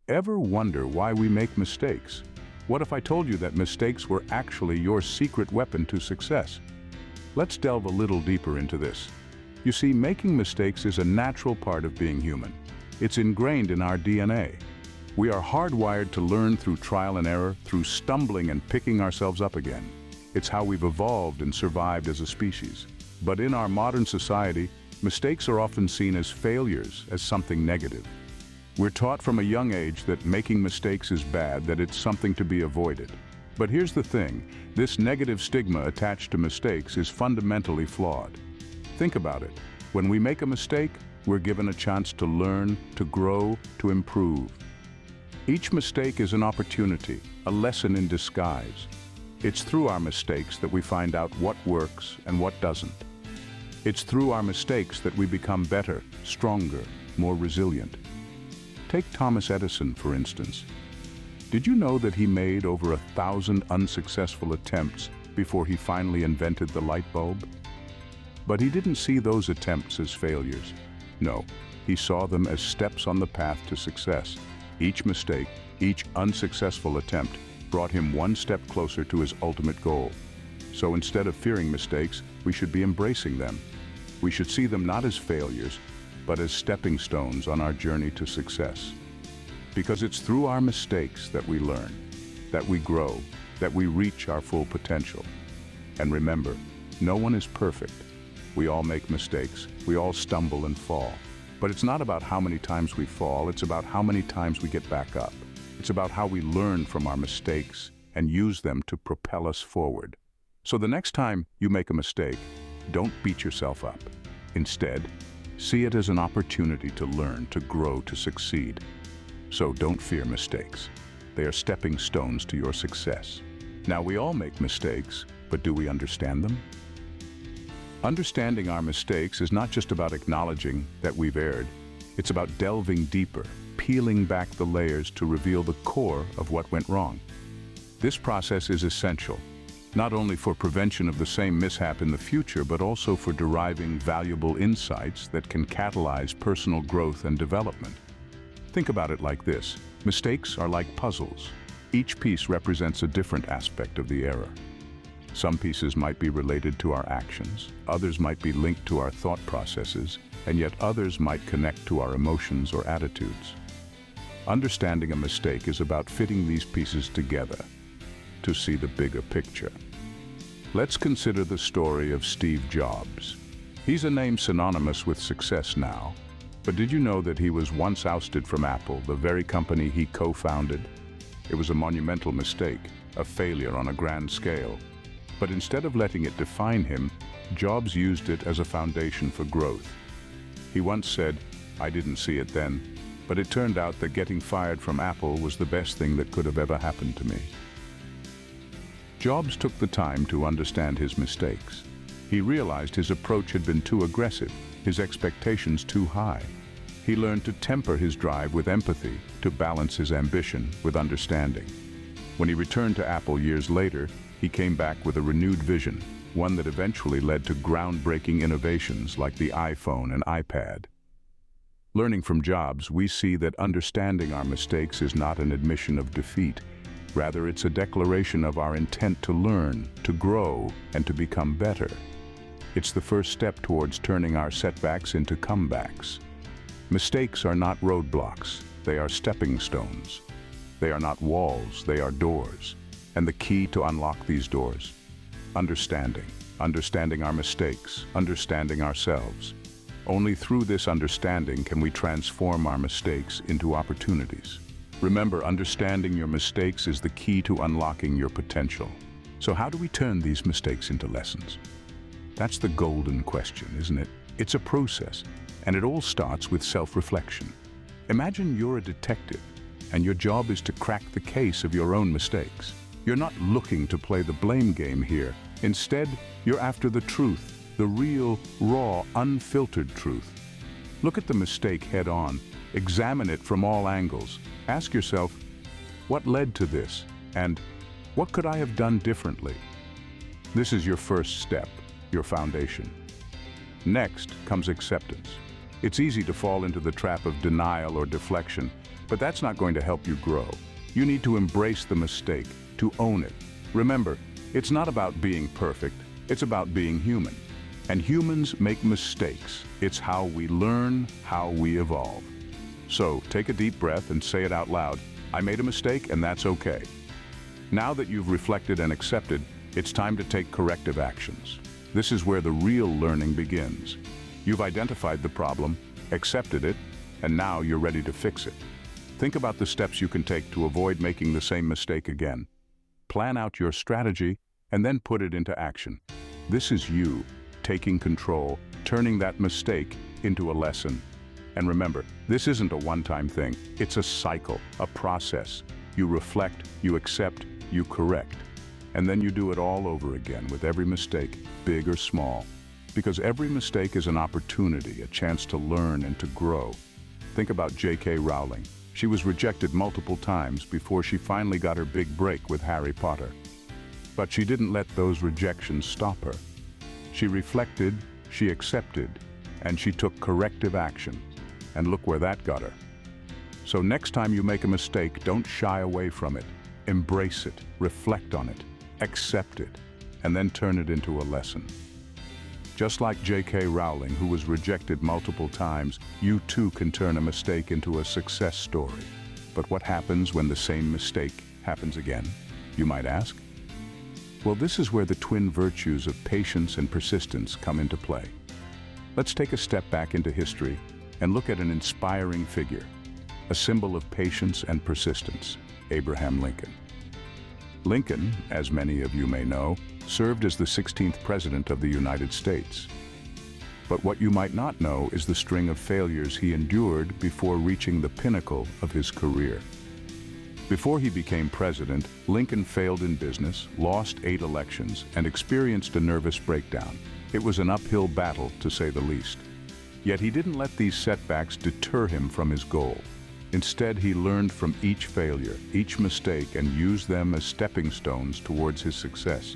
Ever wonder why we make mistakes? What if I told you that mistakes were actually your secret weapon to success? Let's delve a little deeper into this. You see, making mistakes is a natural part of being human. It's ingrained in our DNA. We are hardwired to learn through trial and error, through stumbling and picking ourselves up again. It's how we've evolved and survived as a species. But in our modern society, mistakes are often seen as failures, as something negative. We're taught from a young age that making mistakes is bad, that it's something to be avoided. But here's the thing, this negative stigma attached to mistakes is fundamentally flawed. Think about it. When we make a mistake, we're given a chance to learn, to grow, to improve. Each mistake is an opportunity, a lesson in disguise. It's through our mistakes that we find out what works and what doesn't. It's through our mistakes that we become better, stronger, more resilient. Take Thomas Edison, for instance. Did you know that he made over 1,000 unsuccessful attempts before he finally invented the light bulb? But he didn't see those attempts as failures. No, he saw them as steps on the path to success. Each mistake, each unsuccessful attempt brought him one step closer to his ultimate goal. So instead of fearing mistakes, we should be embracing them. We should see them not as failures, but as stepping stones on our journey to success. Because it's through our mistakes that we learn, that we grow, that we reach our full potential. And remember, no one is perfect. We all make mistakes, we all stumble and fall. But it's not about how many times we fall, it's about how many times we get back up. It's about how we learn from our mistakes and use them to propel us forward. So the next time you make a mistake, don't beat yourself up. Instead, see it as an opportunity to learn, to grow, to succeed. So don't fear mistakes. They are stepping stones to your success. Now, we all make mistakes, but do we understand them? Understanding our mistakes is not just about acknowledging that we've erred. It's about delving deeper, peeling back the layers to reveal the core of what went wrong. This process is essential, not only for prevention of the same mishap in the future, but also for deriving valuable insights that can catalyze personal growth and development. Think about it like this. Mistakes are like puzzles. Each piece represents a different aspect of the error. Some pieces might be related to our actions, others might be linked to our thought processes, and yet others might connect to our emotions or attitudes. Understanding a mistake is about fitting these pieces together to see the bigger picture. Let's consider the story of Steve Jobs. He's a name synonymous with success now, but did you know that he was once ousted from Apple, the very company he co-founded? It was a monumental mistake, a failure on a grand scale. But instead of letting it define him, Jobs used it as a foundation for growth. He once said, "I didn't see it then, but it turned out that getting fired from Apple was the best thing that could have ever happened to me." Jobs took the time to understand his mistakes. He realized his approach had been too aggressive, his expectations too high. He learned to temper his drive with empathy, to balance his ambition with understanding. When he returned to Apple years later, he came back with a renewed vision, one that eventually led to groundbreaking innovations like the iPhone and iPad. Learning from Jobs, we see that understanding our mistakes is not an admission of defeat. Rather, it's a declaration of our intent to learn, to grow, and to become better. It's the first step towards turning our setbacks into comebacks. Mistakes are not roadblocks, they are stepping stones. They are not walls, they are doors. And the key to unlock these doors, understanding our mistakes, understanding ourselves. Only through this understanding can we transform our mistakes into opportunities. Remember, understanding your mistakes is the key to unlocking your potential. So how do we turn these mistakes into lessons? That's the golden question, isn't it? It's a process, and it all starts with self-reflection. Imagine you're a detective, and your job is to crack the case of your own mistakes. You're not looking to play the blame game here. Instead, you're after the truth, the real, raw, unfiltered truth. Look at the mistake head on. Examine it from all angles. Ask yourself, what led to this? And what could I have done differently? This is your first step, your foundation. Next comes acceptance. It's easy to fall into the trap of denial or deflection, But that's not going to help you grow. You need to embrace the mistake, to own it. Remember, it's not about being perfect, it's about being human. And humans make mistakes. It's how we learn, how we evolve. So take a deep breath and say it out loud. I made a mistake, and that's okay. Now that you've reflected and accepted, it's time to take corrective actions. This is where the real learning begins. You've identified the problem, accepted it, and now you're ready to fix it. Think about the steps you can take to avoid making the same mistake again. Plan out your strategy and then put it into action. This is you taking control, turning that mistake into a lesson. And remember, this isn't a one-time thing. It's a cycle, a process. You reflect, you accept, you correct. And then you do it all over again with every mistake, big or small. Because every mistake is an opportunity, a chance to learn and to grow. Think about J.K. Rowling. She was rejected multiple times before she finally got her big break with Harry Potter. But she didn't let those rejections stop her. She reflected, she accepted, and she took corrective action. And look where that got her. So next time you make a mistake, don't shy away from it. Embrace it, reflect on it, accept it, and then turn it into a lesson. Just like J.K. Rowling, who was rejected multiple times, you too can turn a mistake into a success story. But what happens when the same mistake happens again, you might ask? Well, this is where the twin virtues of patience and persistence come into play. Let's take a step back into history and look at an inspiring figure, a symbol of patience and persistence, Abraham Lincoln. Lincoln, as many of you may know, served as the 16th President of the United States. But what you might not know is the string of failures he endured before reaching the pinnacle of his career. Before he became president, Lincoln failed in business, lost 8 elections, and experienced a nervous breakdown. It was an uphill battle, to say the least. Yet he didn't let these setbacks deter him from his goal. Instead, he learned from each failure, each mistake, and used them as stepping stones towards his success.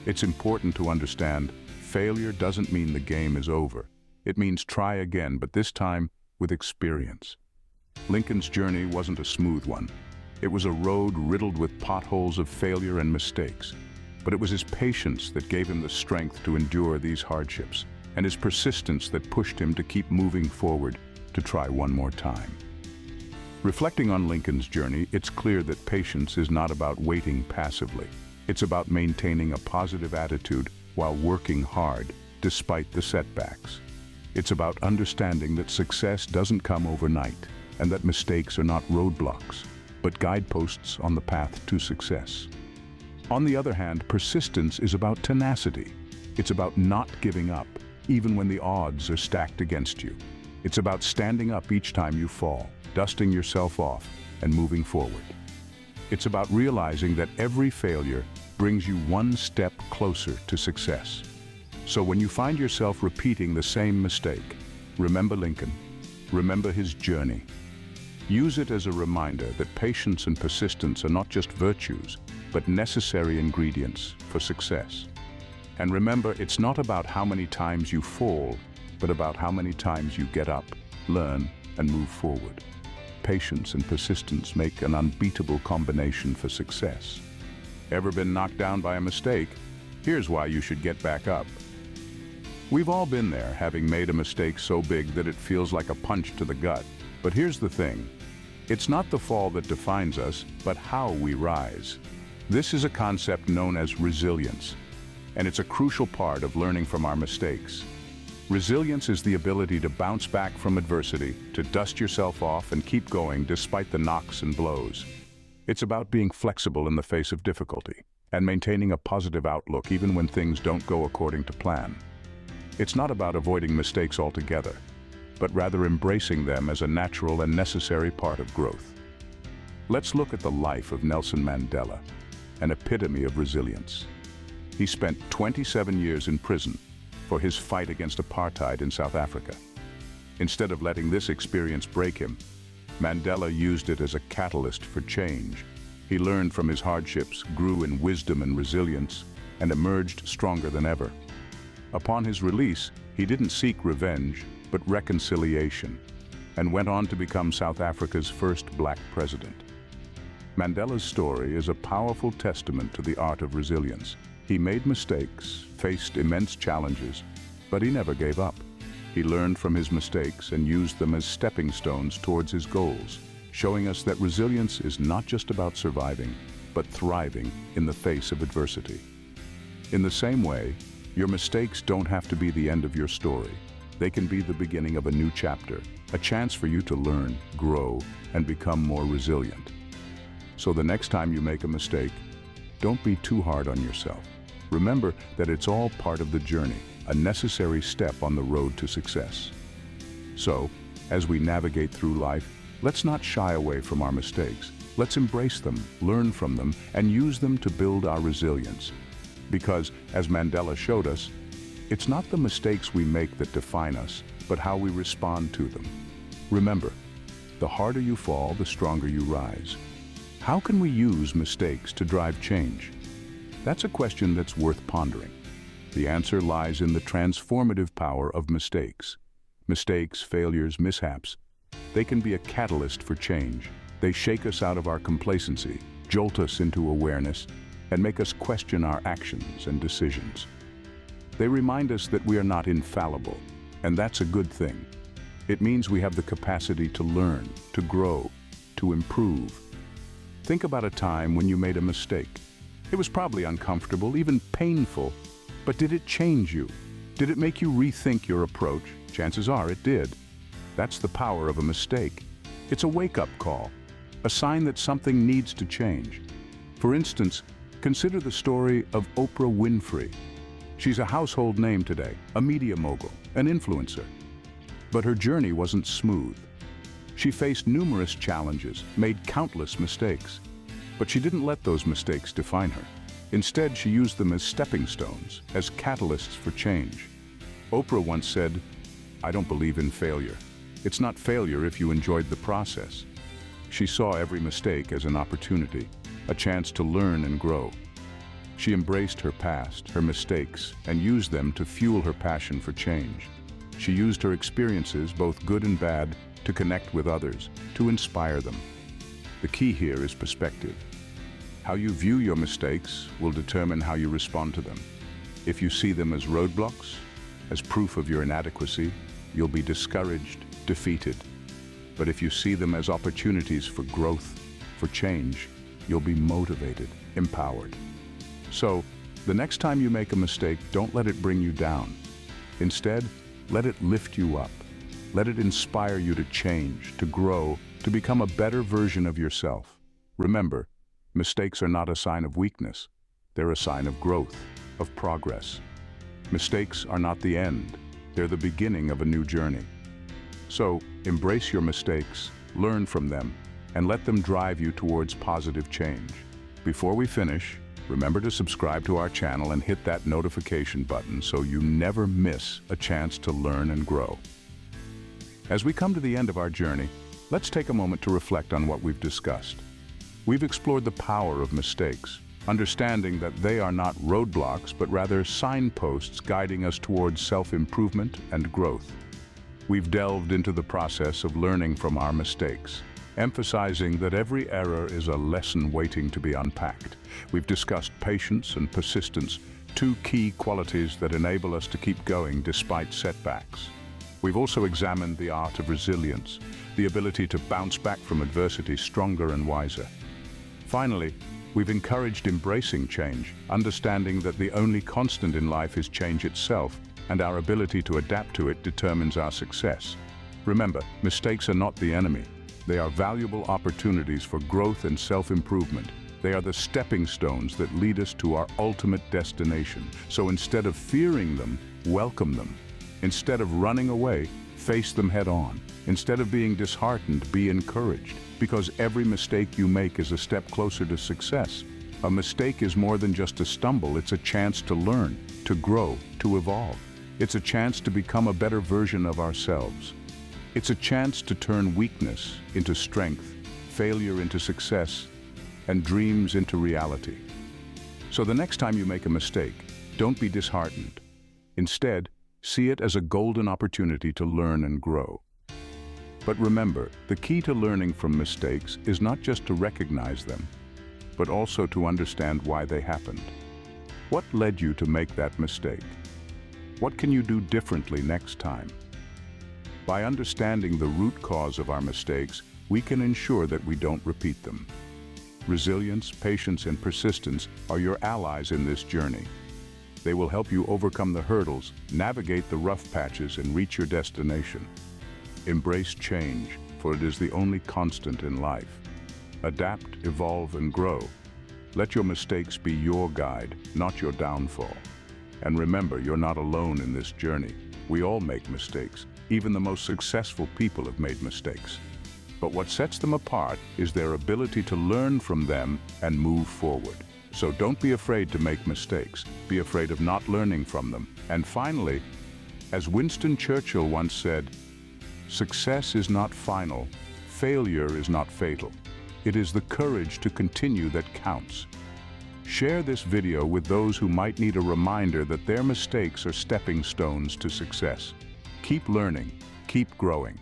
It's important to understand, failure doesn't mean the game is over. It means try again, but this time with experience. Lincoln's journey wasn't a smooth one. It was a road riddled with potholes of failure and mistakes. But it was his patience that gave him the strength to endure these hardships, and his persistence that pushed him to keep moving forward, to try one more time. Reflecting on Lincoln's journey, it's clear that patience is not about waiting passively. It's about maintaining a positive attitude while working hard, despite the setbacks. It's about understanding that success doesn't come overnight, and that mistakes are not roadblocks, but guideposts on the path to success. On the other hand, persistence is about tenacity. It's about not giving up, even when the odds are stacked against you. It's about standing up each time you fall, dusting yourself off, and moving forward. It's about realizing that every failure brings you one step closer to success. So when you find yourself repeating the same mistake, remember Lincoln, remember his journey. Use it as a reminder that patience and persistence are not just virtues, but necessary ingredients for success. And remember, it's not about how many times you fall, but about how many times you get up, learn, and move forward. Patience and persistence make an unbeatable combination for success. Ever been knocked down by a mistake? Here's why you should get back up. We've all been there, having made a mistake so big that it feels like a punch to the gut. But here's the thing. It's not the fall that defines us, but how we rise. This is a concept known as resilience, and it's a crucial part of learning from our mistakes. Resilience is the ability to bounce back from adversity, to dust yourself off and keep going despite the knocks and blows. It's about being flexible in the face of difficulty and maintaining a positive outlook even when things don't go according to plan. It's not about avoiding mistakes altogether, but rather embracing them as a natural and necessary part of growth. Let's look at the life of Nelson Mandela, an epitome of resilience. He spent 27 years in prison for his fight against apartheid in South Africa. Instead of letting this experience break him, Mandela used it as a catalyst for change. He learned from his hardships, grew in wisdom and resilience, and emerged stronger than ever. Upon his release, he didn't seek revenge, but reconciliation. and went on to become South Africa's first black president. Mandela's story is a powerful testament to the art of resilience. He made mistakes, faced immense challenges, but he never gave up. He learned from his mistakes and used them as stepping stones towards his goals, showing us that resilience is not just about surviving, but thriving in the face of adversity. In the same way, your mistakes don't have to be the end of your story. They can be the beginning of a new chapter, a chance for you to learn, grow, and become more resilient. So the next time you make a mistake, don't be too hard on yourself. Remember that it's all part of the journey, a necessary step on the road to success. So, as we navigate through life, let's not shy away from our mistakes. Let's embrace them, learn from them, and use them to build our resilience. Because, as Mandela showed us, it's not the mistakes we make that define us, but how we respond to them. Remember, the harder you fall, the stronger you rise. How can we use mistakes to drive change? That's a question that's worth pondering. The answer lies in the transformative power of mistakes. Mistakes, failures, mishaps, they can be a catalyst for change. They shake us out of our complacency, jolt us into awareness, and make us question our actions and decisions. They remind us that we are not infallible, and that's a good thing. It means we have the capacity to learn, to grow, to improve. Think about a time when you made a mistake. It was probably uncomfortable, even painful, but did it change you? Did it make you rethink your approach? Chances are it did. That's the power of a mistake. It's a wake-up call, a sign that something needs to change. For instance, consider the story of Oprah Winfrey. She's a household name today, a media mogul, an influencer. But her journey wasn't smooth. She faced numerous challenges, made countless mistakes. But she didn't let those mistakes define her. Instead, she used them as stepping stones, as catalysts for change. Oprah once said, "I don't believe in failure. It's not failure if you enjoyed the process." She saw every mistake as an opportunity, a chance to learn and grow. She embraced her past, her mistakes, and used them to fuel her passion for change. She used her experiences, both good and bad, to connect with others, to inspire them. The key here is perspective. How you view your mistakes will determine how you respond to them. If you see them as roadblocks, as proof of your inadequacy, you'll be discouraged, defeated. But if you see them as opportunities for growth, for change, you'll be motivated, empowered. So, the next time you make a mistake, don't let it bring you down. Instead, let it lift you up. Let it inspire you to change, to grow, to become a better version of yourself. Remember, mistakes are not a sign of weakness. They're a sign of growth, of progress. Mistakes are not the end. They're the beginning of a new journey. So, embrace your mistakes, learn from them, and let them drive you towards positive change. Before we finish, remember to subscribe to our channel and hit that notification button so you never miss a chance to learn and grow. As we come to the end of our journey, let's take a moment to reflect on what we've discussed. We've explored the power of mistakes, understanding that they are not roadblocks, but rather signposts guiding us towards self-improvement and growth. We've delved into the process of learning from our mistakes, emphasizing that every error is a lesson waiting to be unpacked. We've discussed patience and persistence, two key qualities that enable us to keep going despite setbacks. We've also examined the art of resilience, the ability to bounce back from adversity stronger and wiser. Finally, we've encouraged embracing change, understanding that the only constant in life is change itself, and our ability to adapt to it determines our success. Remember, mistakes are not the enemy. They are valuable opportunities for growth and self-improvement. They are the stepping stones that lead us to our ultimate destination. So instead of fearing them, welcome them. Instead of running away, face them head on. Instead of being disheartened, be encouraged. Because every mistake you make is a step closer to success. A mistake is more than just a stumble, it's a chance to learn, to grow, to evolve. It's a chance to become a better version of ourselves. It's a chance to turn weakness into strength, failure into success, and dreams into reality. So the next time you make a mistake, don't be disheartened. Instead, see it as a golden opportunity to learn and grow. But remember, the key to learning from mistakes is not just to recognize them, but also to understand why they happened. What led you to make that mistake? What can you do differently next time? By understanding the root cause of our mistakes, we can ensure that we don't repeat them. Resilience, patience, and persistence are your allies in this journey. They will help you overcome the hurdles, navigate the rough patches, and reach your destination. Embrace change, for it is the only constant in life. Adapt, evolve, and grow. Let your mistakes be your guide, not your downfall. And remember, you're not alone in this journey. We all make mistakes. Even the most successful people have made mistakes. But what sets them apart is their ability to learn from them and move forward. So don't be afraid to make mistakes. Be afraid of not learning from them. And finally, as Winston Churchill once said, success is not final, failure is not fatal. It is the courage to continue that counts. Share this video with those who might need a reminder that their mistakes are stepping stones to success. Keep learning, keep growing.